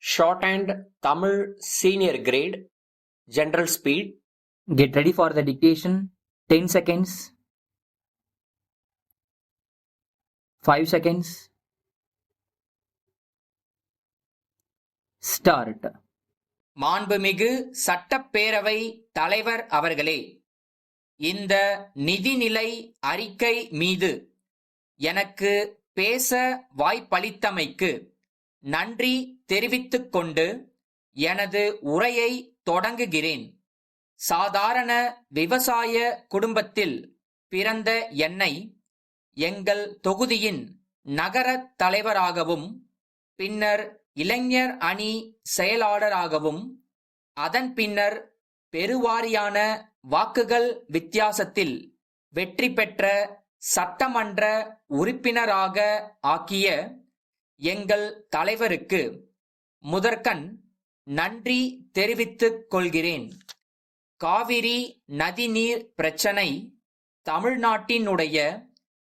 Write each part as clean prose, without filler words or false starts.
Shorthand Tamil Senior Grade, General Speed. Get ready for the dictation. 10 seconds. 5 seconds. Start. மாண்புமிகு சட்டப்பேரவை தலைவர் அவர்களே, இந்த நிதிநிலை அறிக்கை மீது எனக்கு பேச வாய்ப்பளித்தமைக்கு நன்றி தெரிவித்துக் கொண்டு எனது உரையை தொடங்குகிறேன். சாதாரண விவசாய குடும்பத்தில் பிறந்த என்னை எங்கள் தொகுதியின் நகர தலைவராகவும் பின்னர் இளைஞர் அணி செயலாளராகவும் அதன் பின்னர் பெருவாரியான வாக்குகள் வித்தியாசத்தில் வெற்றி பெற்ற சட்டமன்ற உறுப்பினராக ஆக்கிய எங்கள் தலைவருக்கு முதற்கண் நன்றி தெரிவித்துக் கொள்கிறேன். காவிரி நதிநீர் பிரச்சனை தமிழ்நாட்டினுடைய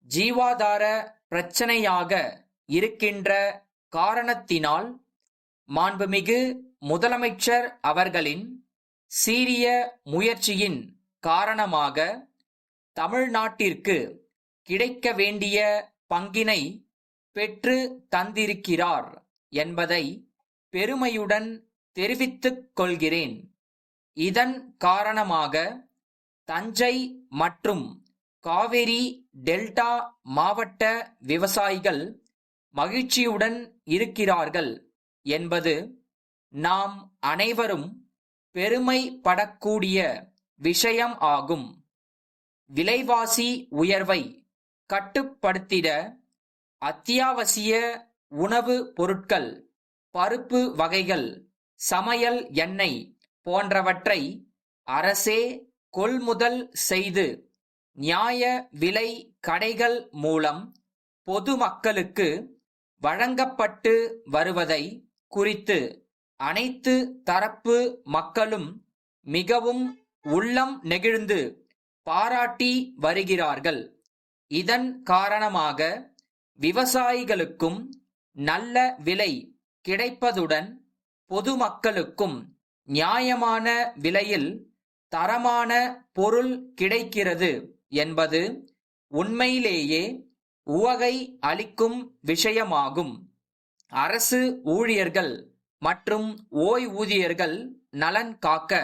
ஜீவாதார பிரச்சனையாக இருக்கின்ற காரணத்தினால் மாண்புமிகு முதலமைச்சர் அவர்களின் சீரிய முயற்சியின் காரணமாக தமிழ்நாட்டிற்கு கிடைக்க வேண்டிய பங்கினை பெற்று தந்திருக்கிறார் என்பதை பெருமையுடன் தெரிவித்துக் கொள்கிறேன். இதன் காரணமாக தஞ்சை மற்றும் காவிரி டெல்டா மாவட்ட விவசாயிகள் மகிழ்ச்சியுடன் இருக்கிறார்கள் என்பது நாம் அனைவரும் பெருமைப்படக்கூடிய விஷயம் ஆகும். விலைவாசி உயர்வை கட்டுப்படுத்திட அத்தியாவசிய உணவு பொருட்கள், பருப்பு வகைகள், சமையல் எண்ணெய் போன்றவற்றை அரசே கொள்முதல் செய்து நியாய விலை கடைகள் மூலம் பொதுமக்களுக்கு வழங்கப்பட்டு வருவதை குறித்து அனைத்து தரப்பு மக்களும் மிகவும் உள்ளம் நெகிழ்ந்து பாராட்டி வருகிறார்கள். இதன் காரணமாக விவசாயிகளுக்கும் நல்ல விலை கிடைப்பதுடன் பொதுமக்களுக்கும் நியாயமான விலையில் தரமான பொருள் கிடைக்கிறது என்பது உண்மையிலேயே உவகை அளிக்கும் விஷயமாகும். அரசு ஊழியர்கள் மற்றும் ஓய்வூதியர்கள் நலன் காக்க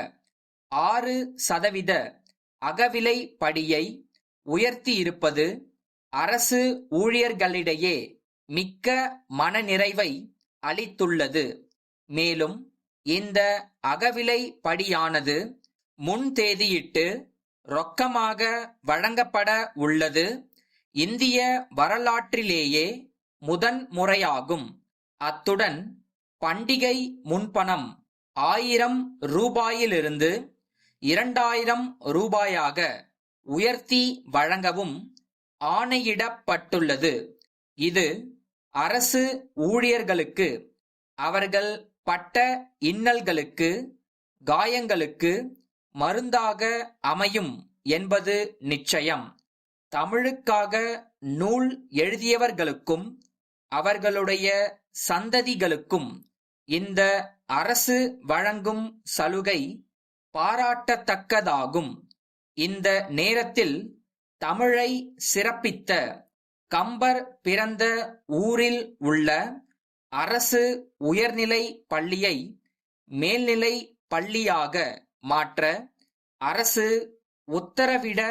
6% அகவிலை படியை உயர்த்தியிருப்பது அரசு ஊழியர்களிடையே மிக்க மனநிறைவை அளித்துள்ளது. மேலும் இந்த அகவிலை படியானது முன்தேதியிட்டு ரொக்கமாக வழங்கப்பட உள்ளது. இந்திய வரலாற்றிலேயே முதன் முறையாகும். அத்துடன் பண்டிகை முன்பணம் 1000 ரூபாயிலிருந்து 2000 ரூபாயாக உயர்த்தி வழங்கவும் ஆணையிடப்பட்டுள்ளது. இது அரசு ஊழியர்களுக்கு அவர்கள் பட்ட இன்னல்களுக்கு, காயங்களுக்கு மருந்தாக அமையும் என்பது நிச்சயம். தமிழுக்காக நூல் எழுதியவர்களுக்கும் அவர்களுடைய சந்ததிகளுக்கும் இந்த அரசு வழங்கும் சலுகை பாராட்டத்தக்கதாகும். இந்த நேரத்தில் தமிழை சிறப்பித்த கம்பர் பிறந்த ஊரில் உள்ள அரசு உயர்நிலை பள்ளியை மேல்நிலை பள்ளியாக மாற்ற அரசு உத்தரவிட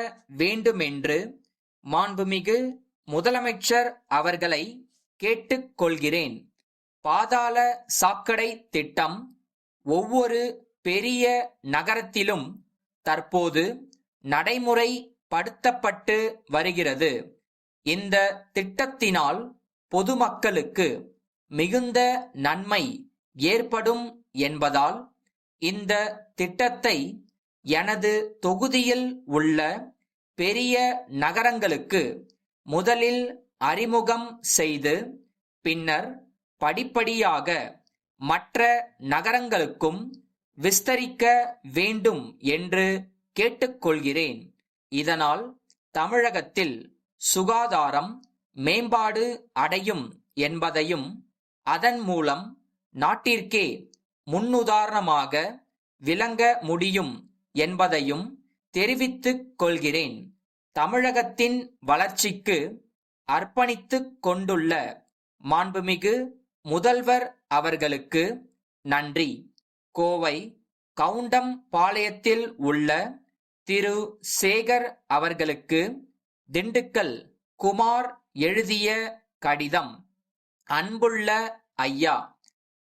வேண்டுமென்று மாண்புமிகு முதலமைச்சர் அவர்களை கேட்டுக்கொள்கிறேன். பாதாள சாக்கடை திட்டம் ஒவ்வொரு பெரிய நகரத்திலும் தற்போது நடைமுறைப்படுத்தப்பட்டு வருகிறது. இந்த திட்டத்தினால் பொதுமக்களுக்கு மிகுந்த நன்மை ஏற்படும் என்பதால் இந்த திட்டத்தை எனது தொகுதியில் உள்ள பெரிய நகரங்களுக்கு முதலில் அறிமுகம் செய்து பின்னர் படிப்படியாக மற்ற நகரங்களுக்கும் விஸ்தரிக்க வேண்டும் என்று கேட்டுக்கொள்கிறேன். இதனால் தமிழகத்தில் சுகாதாரம் மேம்பாடு அடையும் என்பதையும் அதன் மூலம் நாட்டிற்கே முன்னுதாரணமாக விளங்க முடியும் என்பதையும் தெரிவித்துக் கொள்கிறேன். தமிழகத்தின் வளர்ச்சிக்கு அர்ப்பணித்துக் கொண்டுள்ள மாண்புமிகு முதல்வர் அவர்களுக்கு நன்றி. கோவை கவுண்டம்பாளையத்தில் உள்ள திரு சேகர் அவர்களுக்கு திண்டுக்கல் குமார் எழுதிய கடிதம். அன்புள்ள ஐயா,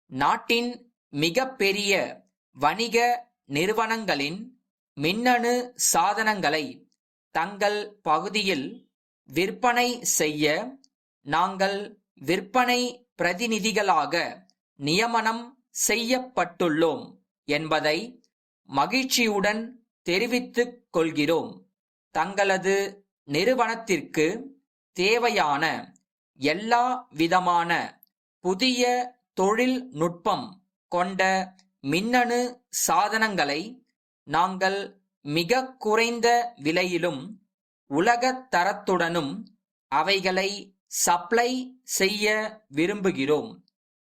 நாட்டின் மிகப்பெரிய வணிக நிறுவனங்களின் மின்னணு சாதனங்களை தங்கள் பகுதியில் விற்பனை செய்ய நாங்கள் விற்பனை பிரதிநிதிகளாக நியமனம் செய்யப்பட்டுள்ளோம் என்பதை மகிழ்ச்சியுடன் தெரிவித்துக் கொள்கிறோம். தங்களது நிறுவனத்திற்கு தேவையான எல்லா விதமான புதிய தொழில்நுட்பம் கொண்ட மின்னணு சாதனங்களை நாங்கள் மிக குறைந்த விலையிலும் உலகத் தரத்துடனும் அவைகளை சப்ளை செய்ய விரும்புகிறோம்.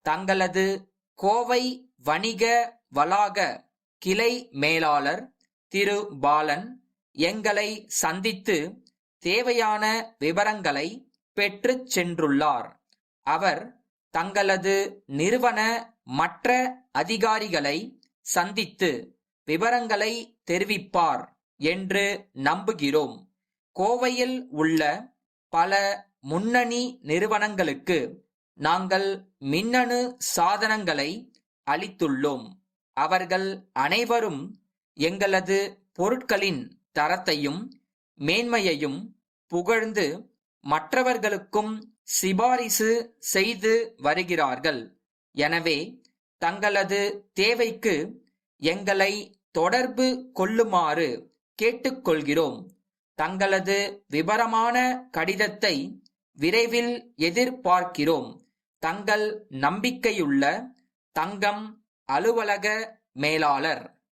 தங்களது கோவை வணிக வளாக கிளை மேலாளர் திரு பாலன் எங்களை சந்தித்து தேவையான விவரங்களை பெற்றுச் சென்றுள்ளார். அவர் தங்களது நிறுவன மற்ற அதிகாரிகளை சந்தித்து விவரங்களை தெரிவிப்பார் என்று நம்புகிறோம். கோவையில் உள்ள பல முன்னணி நிறுவனங்களுக்கு நாங்கள் மின்னணு சாதனங்களை அளித்துள்ளோம். அவர்கள் அனைவரும் எங்களது பொருட்களின் தரத்தையும் மேன்மையையும் புகழ்ந்து மற்றவர்களுக்கும் சிபாரிசு செய்து வருகிறார்கள். எனவே தங்களது தேவைக்கு எங்களை தொடர்பு கொள்ளுமாறு கேட்டுக்கொள்கிறோம். தங்களது விபரமான கடிதத்தை விரைவில் எதிர்பார்க்கிறோம். தங்கள் நம்பிக்கையுள்ள தங்கம் அலுவலக மேலாளர்.